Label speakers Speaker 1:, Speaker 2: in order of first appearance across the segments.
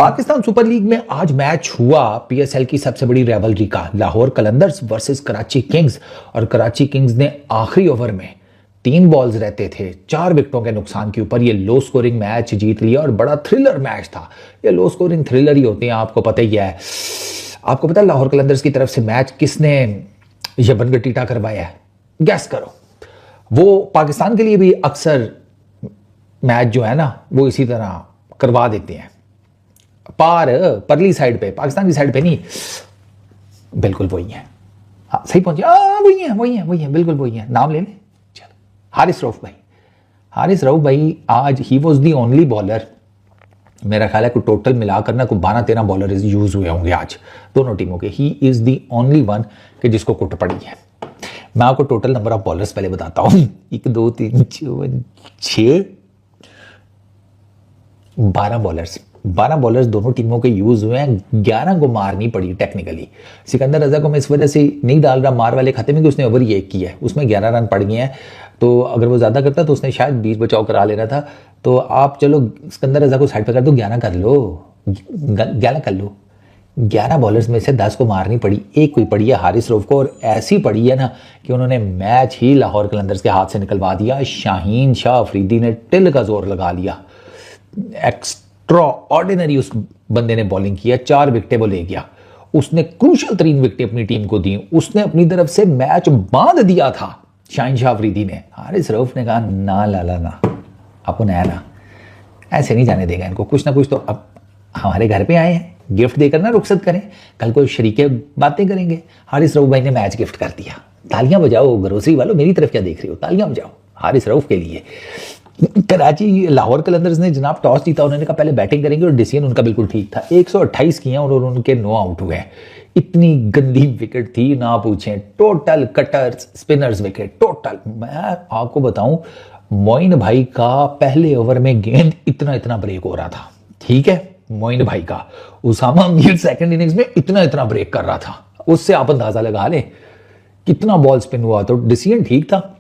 Speaker 1: Pakistan super league में आज match हुआ पीएसएल की सबसे बड़ी रेवलरी का, लाहौर कलंदर्स वर्सेस कराची किंग्स। और कराची किंग्स ने आखिरी ओवर में 3 बॉल्स रहते थे 4 विकेटों के नुकसान के ऊपर ये लो स्कोरिंग मैच जीत लिया और बड़ा थ्रिलर मैच था। ये लो स्कोरिंग थ्रिलर ही होते हैं, आपको पता ही है। आपको पता है लाहौर कलंदर्स की तरफ से मैच किसने ये बनगटीटा करवाया है? गैस करो। वो पाकिस्तान के लिए भी अक्सर मैच जो है ना वो इसी तरह करवा देते हैं, पार परली साइड पे, पाकिस्तान की साइड पे नहीं। बिल्कुल वही है, हाँ सही पहुंचे, वही है, बिल्कुल वही है। नाम ले ले, चलो, हारिस रऊफ भाई। हारिस रऊफ भाई आज he was the only bowler, मेरा ख्याल है कोई टोटल मिलाकर ना कोई 12-13 बॉलर यूज हुए होंगे आज दोनों टीमों के। ही इज दी ओनली वन कि जिसको कुट पड़ी है। मैं आपको टोटल नंबर ऑफ बॉलर्स पहले बताता हूं। 1 2 3 4 6 12 बॉलर्स दोनों टीमों के यूज हुए हैं। 11 को मारनी पड़ी टेक्निकली। सिकंदर रजा को मैं इस वजह से नहीं डाल रहा मार वाले खाते में कि उसने ओवर ही 1 किया है, उसमें 11 रन पड़ गए हैं। तो अगर वो ज्यादा करता तो उसने शायद 20 बचाव करा लेना था। तो आप चलो सिकंदर रजा को साइड पर कर दो, 11 कर लो, 11 कर लो। 11 बॉलर्स में से 10 को मारनी पड़ी, 1 कोई पड़ी है हारिस रऊफ को, और ऐसी पड़ी है ना कि उन्होंने मैच ही लाहौर कलंदर्स के हाथ से निकलवा दिया। शाहीन शाह अफरीदी ने टिल का जोर लगा लिया, एक्स्ट्रा ऑर्डिनरी उस बंदे ने बॉलिंग किया, 4 विकेटें वो ले गया। उसने क्रूशल 3 विकेटें अपनी टीम को दी, उसने अपनी तरफ से मैच बांध दिया था शाहीन शाह अफरीदी ने। हारिस रऊफ ने कहा ना लाला ना, अपन है ना, ऐसे नहीं जाने देगा इनको, कुछ ना कुछ तो अब हमारे घर पे आए हैं, गिफ्ट देकर ना रुखसत करें, कल को शरीके बातें करेंगे। हारिस रऊफ भाई ने मैच गिफ्ट कर दिया। तालियां बजाओ ग्रोसरी वालों, मेरी तरफ क्या देख रहे हो, तालियां बजाओ हारिस रऊफ के लिए। कराची लाहौर कलंदर्स ने जनाब टॉस जीता, उन्होंने कहा पहले बैटिंग करेंगे और डिसीजन उनका बिल्कुल ठीक था। 128 किए और उनके 9 आउट हुए। इतनी गंदी विकेट थी ना पूछें, total cutters spinners wicket total. मैं आपको बताऊं, मोइन भाई का पहले ओवर में गेंद इतना ब्रेक हो रहा था, ठीक है, मोइन भाई का। उसामा मीर सेकंड इनिंग्स में इतना ब्रेक कर रहा था, उससे आप अंदाजा लगा ले कितना बॉल स्पिन हुआ। तो डिसीजन ठीक था।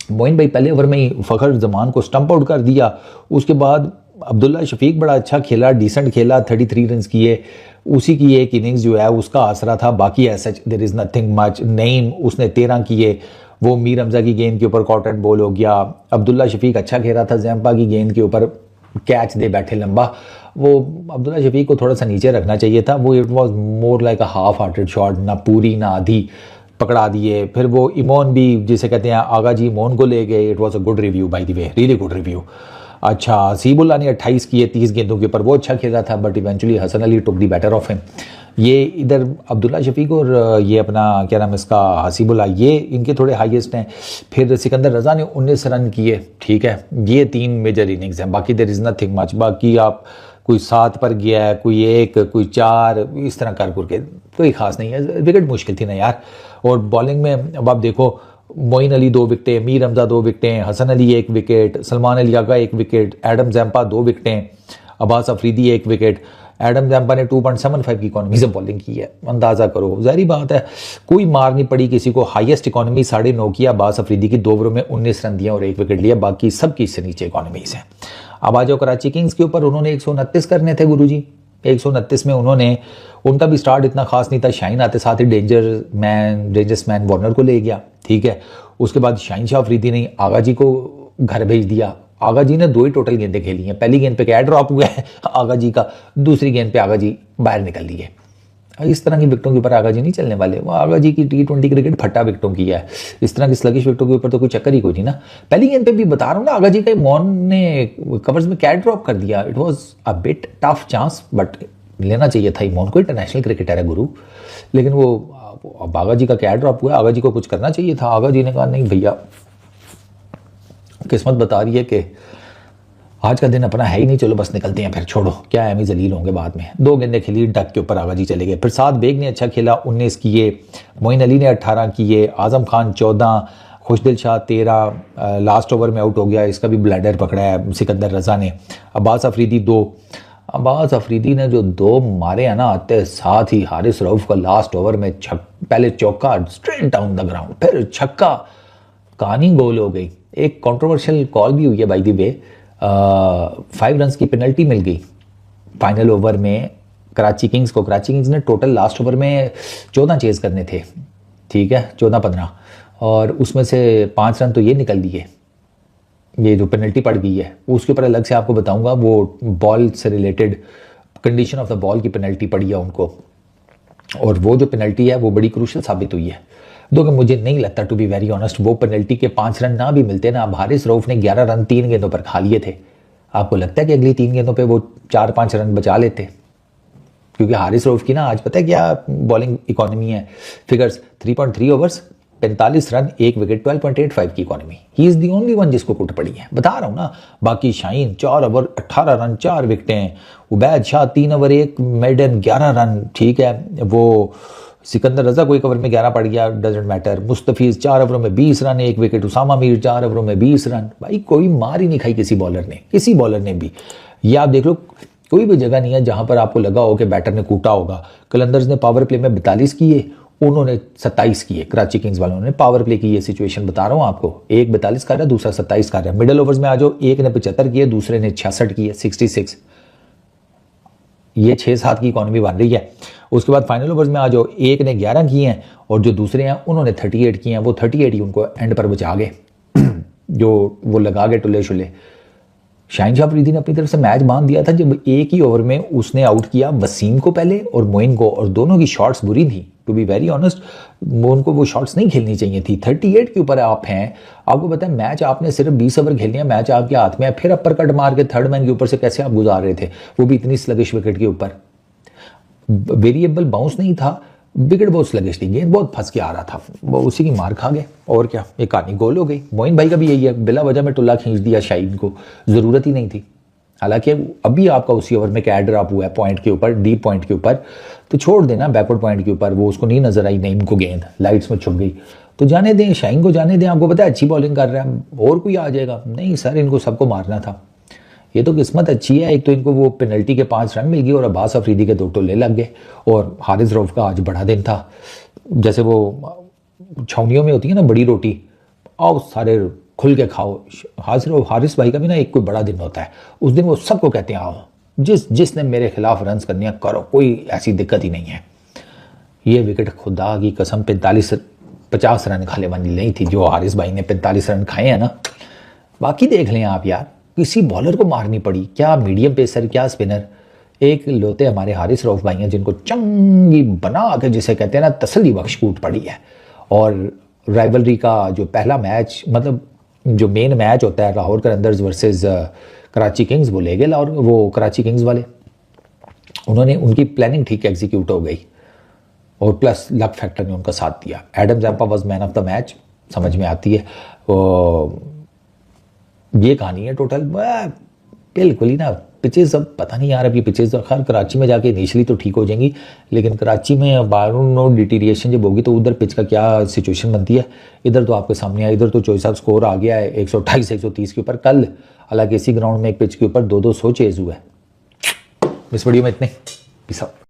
Speaker 1: मोइन भाई पहले ओवर में ही फखर जमान को स्टंप आउट कर दिया। उसके बाद अब्दुल्ला शफीक बड़ा अच्छा खेला, डिसेंट खेला, 33 रन किए। उसी की एक इनिंग्स जो है उसका आसरा था, बाकी ऐसा there is nothing much. Naeem उसने 13 किए, वो मीर हमजा की गेंद के ऊपर कॉटन बॉल हो गया। अब्दुल्ला शफीक अच्छा खेला था, जैम्पा की गेंद के ऊपर कैच दे बैठे लंबा। वो अब्दुल्ला शफीक को थोड़ा सा नीचे रखना चाहिए था। वो it was more like a half hearted shot, ना पूरी ना आधी पकड़ा दिए। फिर वो इमोन भी जिसे कहते हैं आगा जी इमोन को ले गए। It was a good review by the way, really good review. अच्छा, हसीबुल्ला ने 28 किए 30 गेंदों के ऊपर, वो अच्छा खेला था, but eventually Hasan Ali took the better of him. ये इधर अब्दुल्ला शफीक और ये अपना क्या नाम इसका हसीबुल्ला, ये इनके थोड़े हाईएस्ट हैं। फिर सिकंदर रजा ने 19 रन किए, ठीक है। ये 3 मेजर इनिंग्स हैं, बाकी देयर इज नथिंग मच। बाकी आप कोई 7 पर गया है, कोई 1, कोई 4, इस तरह कर करके कोई खास नहीं है। विकेट मुश्किल थी ना यार। और बॉलिंग में अब आप देखो, मोइन अली 2 विकेटें, मीर हमजा 2 विकेटें, Hasan Ali 1 wicket, Salman Ali Agha 1 wicket, Adam Zampa 2 विकेटें, Abbas Afridi 1 wicket. Adam Zampa ने 2.75 की इकोनॉमी से बॉलिंग की है, अंदाजा करो। जाहिर बात है कोई मार नहीं पड़ी किसी को। हाईएस्ट इकोनॉमी 9.5 की अब्बास अफरीदी की, 2 ओवरों में 19 रन दिया और 1 विकेट लिया, बाकी सबकी इससे नीचे इकोनॉमीज हैं। अब आ जाओ कराची किंग्स के ऊपर, उन्होंने 129 करने थे गुरुजी। 129 में उन्होंने, उनका भी स्टार्ट इतना खास नहीं था। शाहीन आते साथ ही डेंजरस मैन वार्नर को ले गया, ठीक है। उसके बाद शाहीन शाह अफरीदी ने आगा जी को घर भेज दिया। आगा जी ने 2 ही टोटल गेंदें खेली हैं। पहली गेंद पे कैच ड्रॉप हुआ है आगा जी का, दूसरी गेंद पे आगा जी बाहर निकल लिए। इस तरह की विकेटों के ऊपर आगा जी नहीं चलने वाले। वो आगा जी की T20 क्रिकेट फट्टा विकेटों की है, इस तरह की स्लगिश विकेटों के ऊपर तो कोई चक्कर ही कोई नहीं ना। पहली गेंद पे भी बता रहा हूँ ना, आगा जी का मॉन ने कवर्स में कैच ड्रॉप कर दिया। It was a bit tough chance, but लेना चाहिए था इमोन को, इंटरनेशनल क्रिकेटर है गुरु। लेकिन वो अब आगा जी का कैच ड्रॉप हुआ, आगा जी को कुछ करना चाहिए था। आगा जी ने कहा नहीं भैया, किस्मत बता रही है कि आज का दिन अपना है ही नहीं, चलो बस निकलते हैं, फिर छोड़ो क्या है, हम जलील होंगे बाद में। 2 गेंदें खेली, डक के ऊपर आगा जी चले गए। फिर साद बेग ने अच्छा खेला, 19 किए। मोइन अली ने 18 किए, आजम खान 14, खुशदिल शाह 13 लास्ट ओवर में आउट हो गया, इसका भी ब्लैडर पकड़ा है सिकंदर रजा ने। अब्बास अफरीदी 2, अब्बास अफरीदी ने जो 2 मारे हैं ना आते साथ ही हारिस रऊफ का लास्ट ओवर में पहले चौका स्ट्रेट डाउन द ग्राउंड, फिर छक्का, कहानी गोल हो गई। एक कंट्रोवर्शियल कॉल भी हुई है बाय द वे, 5 रन की पेनल्टी मिल गई फाइनल ओवर में कराची किंग्स ने टोटल लास्ट ओवर में 14 चेज़ करने थे, ठीक है, 14-15, और उसमें से 5 रन तो ये निकल दिए, ये जो पेनल्टी पड़ गई है उसके ऊपर अलग से आपको बताऊंगा, वो बॉल से related condition of the ball की पेनल्टी पड़ी है उनको, और वो जो पेनल्टी है वो बड़ी क्रूशल साबित हुई है। दो कि मुझे नहीं लगता, टू बी वेरी ऑनेस्ट, वो पेनल्टी के 5 रन ना भी मिलते ना, अब हारिस रऊफ ने 11 रन 3 गेंदों पर खा लिए थे, आपको लगता है कि अगली 3 गेंदों पे वो 4-5 रन बचा लेते? क्योंकि हारिस रऊफ की ना आज पता है क्या बॉलिंग इकोनॉमी है, फिगर्स 3.3 ओवर्स 45 रन 1 विकेट 12.85 की economy. He is the only one जिसको कुट पड़ी है, बता रहा हूँ ना। बाकी शाहीन 4 ओवर 18 रन 4 विकेटें, Ubaid Shah 3 over 1 maiden 11 run, ठीक है, वो सिकंदर रजा कोई कवर में 11 पड़ गया, डजेंट मैटर। मुस्तफीज 4 ओवरों में 20 रन 1 विकेट, उसामा मीर 4 ओवरों में 20 रन। भाई कोई मार ही नहीं खाई किसी बॉलर ने भी। ये आप देख लो, कोई भी जगह नहीं है जहां पर आपको लगा हो कि बैटर ने कूटा होगा। कलंदर्स ने पावर प्ले में 42 किए, उन्होंने 27 किए, कराची किंग्स वालों ने पावर प्ले की। ये सिचुएशन बता रहा हूं आपको, एक 42 कर रहा है, दूसरा 27 कर रहा है। मिडल ओवर्स में आ जाओ, एक ने 75 किए, दूसरे ने 66 किए, 66। ये 6-7 की इकोनॉमी बन रही है। उसके बाद फाइनल ओवर्स में आ जाओ, एक ने 11 किए हैं और जो दूसरे हैं उन्होंने 38 किए हैं। वो 38 ही उनको एंड पर बचा गए जो वो लगा गए टुल्ले शुल्ले। शाहीन शाह अफरीदी ने अपनी तरफ से मैच बांध दिया था जब एक ही ओवर में उसने आउट किया वसीम को पहले और मोइन को, और दोनों की शॉट्स बुरी थी। टू बी वेरी ऑनेस्ट, उनको वो शॉट्स नहीं खेलनी चाहिए थी। 38 के ऊपर आप हैं, आपको पता है मैच आपने सिर्फ 20 ओवर खेलने हैं, मैच आपके हाथ में है, फिर अपर कट मार के थर्ड मैन के ऊपर से कैसे आप गुजार रहे थे, वो भी इतनी स्लगिश विकेट के ऊपर। वेरिएबल बाउंस नहीं था, विकेट बहुत स्लगिश थी, गेंद बहुत फंस के आ रहा था, वो उसी की मार खा गए। और क्या, एक कहानी गोल हो गई। मोइन भाई का भी यही है, बिला वजह में टुल्ला खींच दिया शाहीन को, जरूरत ही नहीं थी। हालांकि अभी आपका उसी ओवर में कैड ड्रॉप हुआ है पॉइंट के ऊपर, डीप पॉइंट के ऊपर, तो छोड़ देना बैकवर्ड पॉइंट के ऊपर, वो उसको नहीं नजर आई नईम को, गेंद लाइट्स में छुप गई, तो जाने दें, शाहीन को जाने दें। आपको पता है अच्छी बॉलिंग कर रहा है, और कोई आ जाएगा, नहीं सर, इनको सबको मारना था। ये तो किस्मत अच्छी है, एक तो इनको वो पेनल्टी के 5 रन मिल गए और अब्बास अफरीदी के 2 टोले लग गए। और हारिस रऊफ का आज बड़ा दिन था, जैसे वो छावनियों में होती है ना बड़ी रोटी, आओ सारे खुल के खाओ। हारिस भाई का भी ना एक कोई बड़ा दिन होता है, उस दिन वो सबको कहते हैं आओ, जिसने मेरे खिलाफ रन करनी है करो, कोई ऐसी दिक्कत ही नहीं है। ये विकेट खुदा की कसम 50 रन खाने वाली नहीं थी जो हारिस भाई ने 45 रन खाए हैं ना। बाकी देख लें आप यार, किसी बॉलर को मारनी पड़ी, क्या मीडियम पेसर क्या स्पिनर, एक लोते हमारे हारिस रऊफ भाई हैं जिनको चंगी बना के जिसे कहते हैं ना तसल्ली बख्श कूट पड़ी है। और राइवलरी का जो पहला मैच, मतलब जो मेन मैच होता है लाहौर कलंदर्स वर्सेस कराची किंग्स, वो ले गए और वो कराची किंग्स वाले, उन्होंने उनकी प्लानिंग ठीक एग्जीक्यूट हो गई और प्लस लक फैक्टर ने उनका साथ दिया। Adam Zampa was man of the match, समझ में आती है। ये कहानी है टोटल, बिल्कुल ही ना। पिचेस अब पता नहीं यार, अभी पिचेस तो खैर कराची में जाके इनिशियली तो ठीक हो जाएंगी, लेकिन कराची में बारूनो डिटीरिएशन जब होगी तो उधर पिच का क्या सिचुएशन बनती है। इधर तो आपके सामने है, इधर तो चॉइस ऑफ स्कोर आ गया है 128 130 के ऊपर। कल हालांकि इसी ग्राउंड में एक पिच के ऊपर 200 चेज हुआ है। इस वीडियो में इतने। Peace out.